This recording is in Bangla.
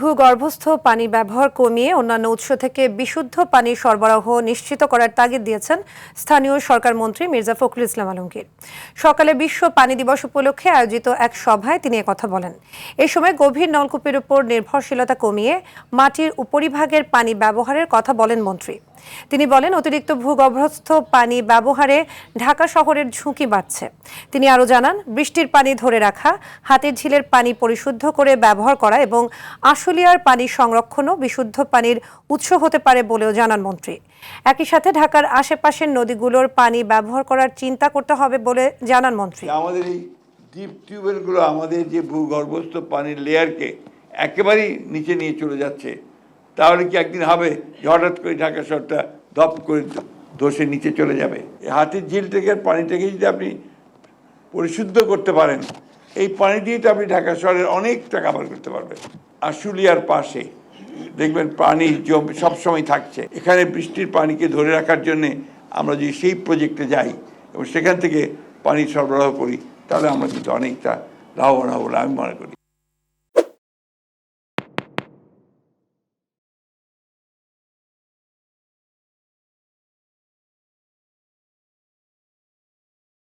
ভূগর্ভস্থ পানি ব্যবহার কমিয়ে অন্যান্য উৎস থেকে বিশুদ্ধ পানির সরবরাহ নিশ্চিত করার তাগিদ দিয়েছেন স্থানীয় সরকার মন্ত্রী মির্জা ফখরুল ইসলাম আলমগীর। সকালে বিশ্ব পানি দিবস উপলক্ষে আয়োজিত এক সভায় তিনি একথা বলেন। এই সময় গভীর নলকূপের উপর নির্ভরশীলতা কমিয়ে মাটির উপরিভাগের পানি ব্যবহারের কথা বলেন মন্ত্রী। তিনি বলেন, অতিরিক্ত ভূগর্ভস্থ পানি ব্যবহারে ঢাকা শহরের ঝুঁকি বাড়ছে। তিনি আরও জানান, বৃষ্টির পানি ধরে রাখা, হাতির ঝিলের পানি পরিশুদ্ধ করে ব্যবহার করা এবং আশুলিয়ার পানি সংরক্ষণও বিশুদ্ধ পানির উৎস হতে পারে বলেও জানান মন্ত্রী। একই সাথে ঢাকার আশেপাশের নদীগুলোর পানি ব্যবহার করার চিন্তা করতে হবে বলে জানান মন্ত্রী। আমাদের এই ডিপ টিউবওয়েলগুলো আমাদের যে ভূগর্ভস্থ পানির লেয়ারকে একেবারেই নিচে নিয়ে চলে যাচ্ছে। তাহলে কি একদিন হবে যে হঠাৎ করে ঢাকা শহরটা দপ করে ধসে নিচে চলে যাবে? হাতির ঝিল থেকে পানিটাকে যদি আপনি পরিশুদ্ধ করতে পারেন, এই পানি দিয়ে তো আপনি ঢাকা শহরের অনেকটা কাভার করতে পারবেন। আশুলিয়ার পাশে দেখবেন পানি সবসময় থাকছে। এখানে বৃষ্টির পানিকে ধরে রাখার জন্যে আমরা যদি সেই প্রজেক্টে যাই এবং সেখান থেকে পানি সরবরাহ করি, তাহলে আমরা কিন্তু অনেকটা লাভবান হব বলে আমি মনে করি।